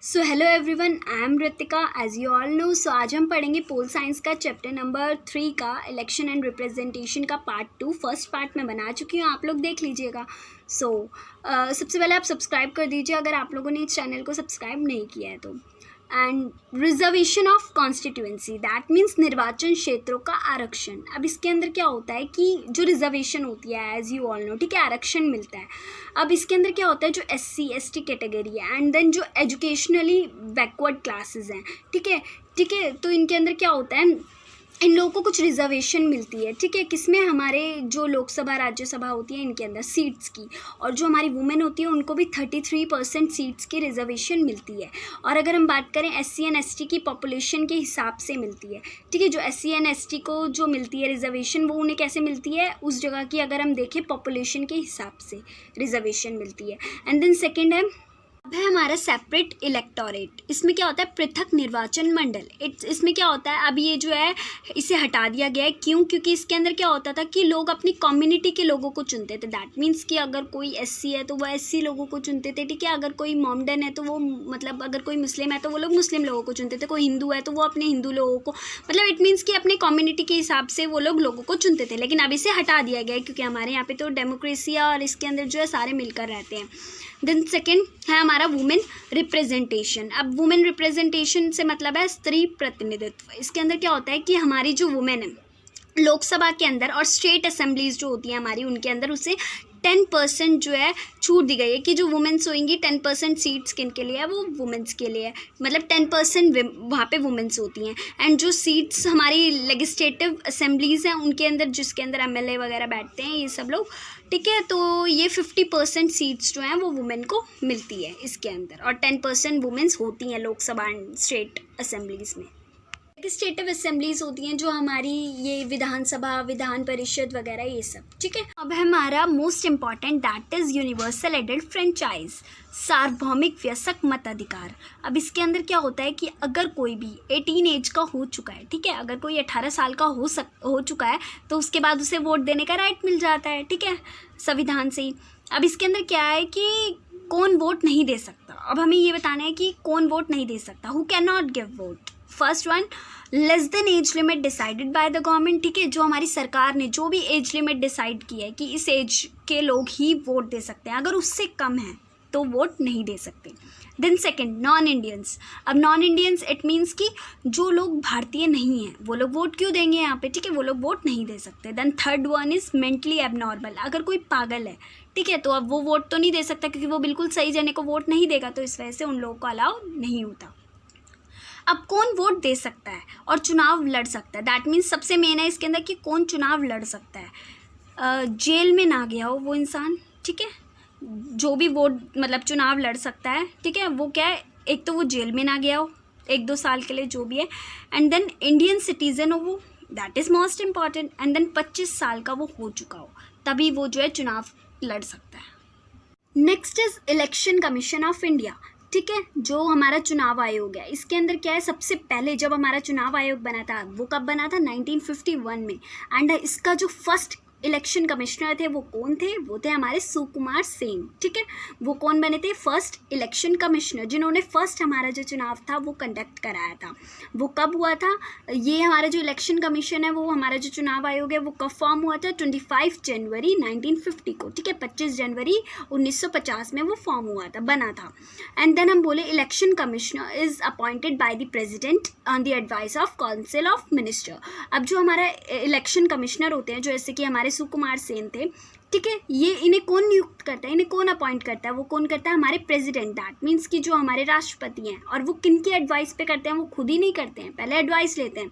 So hello everyone, I am Ritika. As you all know, so आज हम पढ़ेंगे pol science का चैप्टर नंबर 3 का इलेक्शन एंड रिप्रेजेंटेशन का पार्ट 2। फर्स्ट पार्ट मैं बना चुकी हूँ, आप लोग देख लीजिएगा। सबसे पहले आप सब्सक्राइब कर दीजिए अगर आप लोगों ने इस चैनल को सब्सक्राइब नहीं किया है तो। And reservation of constituency, that means निर्वाचन क्षेत्रों का आरक्षण। अब इसके अंदर क्या होता है कि जो रिजर्वेशन होती है, एज यू ऑल नो, ठीक है, आरक्षण मिलता है। अब इसके अंदर क्या होता है, जो SC ST कैटेगरी है एंड देन जो एजुकेशनली बैकवर्ड क्लासेस हैं, ठीक है, तो इनके अंदर क्या होता है, इन लोगों को कुछ रिजर्वेशन मिलती है। ठीक है, किसमें, हमारे जो लोकसभा राज्यसभा होती है इनके अंदर सीट्स की, और जो हमारी वुमेन होती है उनको भी 33% सीट्स की रिजर्वेशन मिलती है। और अगर हम बात करें SC एंड ST की पॉपुलेशन के हिसाब से मिलती है। ठीक है, जो SC एंड ST को जो मिलती है रिजर्वेशन, वो उन्हें कैसे मिलती है, उस जगह की अगर हम देखें पॉपुलेशन के हिसाब से रिजर्वेशन मिलती है। एंड देन सेकेंड है, अब है हमारा सेपरेट इलेक्टोरेट। इसमें क्या होता है, पृथक निर्वाचन मंडल। इसमें क्या होता है, अब ये जो है इसे हटा दिया गया है। क्यों? क्योंकि इसके अंदर क्या होता था कि लोग अपनी कम्युनिटी के लोगों को चुनते थे। दैट मीन्स कि अगर कोई SC है तो वह SC लोगों को चुनते थे। ठीक है, अगर कोई मोमडन है तो वो, मतलब अगर कोई मुस्लिम है तो वो लोग मुस्लिम लोगों को चुनते थे। कोई हिंदू है तो वो अपने हिंदू लोगों को, मतलब इट मीन्स कि अपने कम्युनिटी के हिसाब से वो लोगों को चुनते थे। लेकिन अब इसे हटा दिया गया है क्योंकि हमारे यहाँ पे तो डेमोक्रेसी है और इसके अंदर जो है सारे मिलकर रहते हैं। देन सेकेंड है हमारा वुमेन रिप्रेजेंटेशन। अब वुमेन रिप्रेजेंटेशन से मतलब है स्त्री प्रतिनिधित्व। इसके अंदर क्या होता है कि हमारी जो वुमेन है लोकसभा के अंदर और स्टेट असेंबलीज जो होती है हमारी, उनके अंदर उसे 10% जो है छूट दी गई है कि जो वुमेन्स होंगी 10% सीट्स किन के लिए है, वो वुमेन्स के लिए है। मतलब 10% वहाँ पे वुमेन्स होती हैं। एंड जो सीट्स हमारी लेजिस्लेटिव असेंबलीज़ हैं उनके अंदर, जिसके अंदर MLA वगैरह बैठते हैं ये सब लोग, ठीक है, तो ये 50% सीट्स जो हैं वो वुमेन को मिलती है इसके अंदर, और 10% वुमेन्स होती हैं लोकसभा एंड स्टेट असेंबलीज़ में। लेजिस्लेटिव असेंबलीज होती हैं जो हमारी, ये विधानसभा, विधान परिषद वगैरह ये सब। ठीक है, अब है हमारा most important, that is universal adult franchise, सार्वभौमिक वयस्क मताधिकार। अब इसके अंदर क्या होता है कि अगर कोई भी 18 एज का हो चुका है, ठीक है, अगर कोई 18 साल का हो चुका है तो उसके बाद उसे वोट देने का राइट मिल जाता है। ठीक है, संविधान से ही। अब इसके अंदर क्या है कि कौन वोट नहीं दे सकता। अब हमें ये बताना है कि कौन वोट नहीं दे सकता, who can not give vote. First one, less than age limit decided by the government. ठीक है, जो हमारी सरकार ने जो भी एज लिमिट डिसाइड की है कि इस एज के लोग ही वोट दे सकते हैं, अगर उससे कम है तो वोट नहीं दे सकते। Then second, non Indians. अब नॉन इंडियंस इट मीन्स कि जो लोग भारतीय नहीं हैं वो लोग वोट क्यों देंगे यहाँ पे, ठीक है, वो लोग वोट नहीं दे सकते। Then third one is mentally abnormal. अगर कोई पागल है, ठीक है, तो अब वो वोट तो नहीं दे सकता क्योंकि वो बिल्कुल सही जने को वोट नहीं देगा, तो इस वजह से उन लोगों को अलाउ नहीं होता। अब कौन वोट दे सकता है और चुनाव लड़ सकता है, दैट मीन्स सबसे मेन है इसके अंदर कि कौन चुनाव लड़ सकता है। जेल में ना गया हो वो इंसान, ठीक है, जो भी वोट मतलब चुनाव लड़ सकता है, ठीक है, वो क्या है, एक तो वो जेल में ना गया हो 1-2 साल के लिए जो भी है, एंड देन इंडियन सिटीज़न हो वो, that is most important, and then 25 साल का वो हो चुका हो, तभी वो जो है चुनाव लड़ सकता है। Next is election commission of India. ठीक है, जो हमारा चुनाव आयोग है, इसके अंदर क्या है, सबसे पहले जब हमारा चुनाव आयोग बना था वो कब बना था, 1951 में। एंड इसका जो फर्स्ट इलेक्शन कमिश्नर थे वो कौन थे, वो थे हमारे सुकुमार सेन। ठीक है, वो कौन बने थे, फर्स्ट इलेक्शन कमिश्नर, जिन्होंने फर्स्ट हमारा जो चुनाव था वो कंडक्ट कराया था। वो कब हुआ था, ये हमारा जो इलेक्शन कमीशन है, वो हमारा जो चुनाव आयोग है, वो कब फॉर्म हुआ था, 25 जनवरी 1950 को। ठीक है, 25 जनवरी 1950 में वो फॉर्म हुआ था, बना था। एंड देन हम बोले election commissioner is appointed by the president on the advice of council of minister. अब जो हमारा इलेक्शन कमिश्नर होते हैं, जो जैसे कि हमारे सुकुमार सेन थे, ठीक है, ये इन्हें कौन नियुक्त करता है, इन्हें कौन अपॉइंट करता है, वो कौन करता है, हमारे प्रेसिडेंट। दैट मीन्स कि जो हमारे राष्ट्रपति हैं, और वो किन की एडवाइस पे करते हैं, वो खुद ही नहीं करते हैं, पहले एडवाइस लेते हैं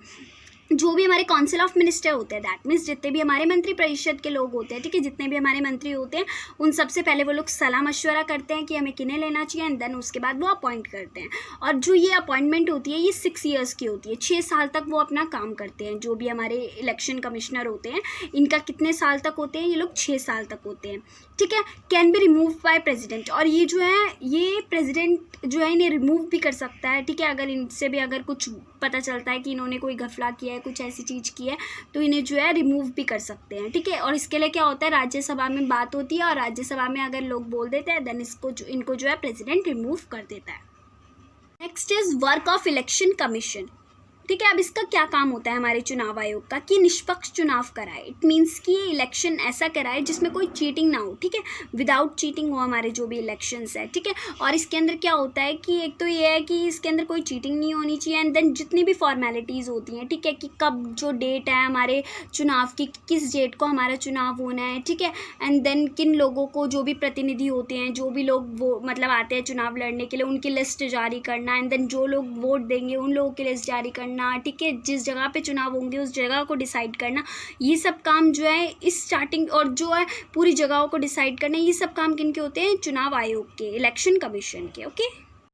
जो भी हमारे काउंसिल ऑफ मिनिस्टर होते हैं, दैट मीन्स जितने भी हमारे मंत्री परिषद के लोग होते हैं, ठीक है, जितने भी हमारे मंत्री होते हैं, उन सबसे पहले वो लोग सलाह मशवरा करते हैं कि हमें किन्हें लेना चाहिए, एंड देन उसके बाद वो अपॉइंट करते हैं। और जो ये अपॉइंटमेंट होती है ये 6 ईयर्स की होती है, 6 साल तक वो अपना काम करते हैं। जो भी हमारे इलेक्शन कमिश्नर होते हैं, इनका कितने साल तक होते हैं, ये लोग 6 साल तक होते हैं। ठीक है, can be remove by president, और ये जो है, ये प्रेसिडेंट जो है इन्हें रिमूव भी कर सकता है। ठीक है, अगर इनसे भी अगर कुछ पता चलता है कि इन्होंने कोई घपला किया है, कुछ ऐसी चीज़ की है, तो इन्हें जो है रिमूव भी कर सकते हैं। ठीक है, और इसके लिए क्या होता है, राज्यसभा में बात होती है, और राज्यसभा में अगर लोग बोल देते हैं देन इनको जो है प्रेसिडेंट रिमूव कर देता है। Next is work of election commission. ठीक है, अब इसका क्या काम होता है हमारे चुनाव आयोग का, कि निष्पक्ष चुनाव कराए। इट मीन्स कि ये इलेक्शन ऐसा कराए जिसमें कोई चीटिंग ना हो। ठीक है, विदाउट चीटिंग हो हमारे जो भी इलेक्शंस है। ठीक है, और इसके अंदर क्या होता है कि एक तो ये है कि इसके अंदर कोई चीटिंग नहीं होनी चाहिए, एंड देन जितनी भी फॉर्मेलिटीज़ होती हैं, ठीक है, कि कब जो डेट है हमारे चुनाव की, किस डेट को हमारा चुनाव होना है। ठीक है, एंड देन किन लोगों को, जो भी प्रतिनिधि होते हैं, जो भी लोग वो मतलब आते हैं चुनाव लड़ने के लिए, उनकी लिस्ट जारी करना, एंड देन जो लोग वोट देंगे उन लोगों की लिस्ट जारी करना। ठीक है, जिस जगह पे चुनाव होंगे उस जगह को डिसाइड करना, ये सब काम जो है इस स्टार्टिंग, और जो है पूरी जगहों को डिसाइड करना, ये सब काम किनके होते हैं, चुनाव आयोग के, इलेक्शन कमीशन के। ओके।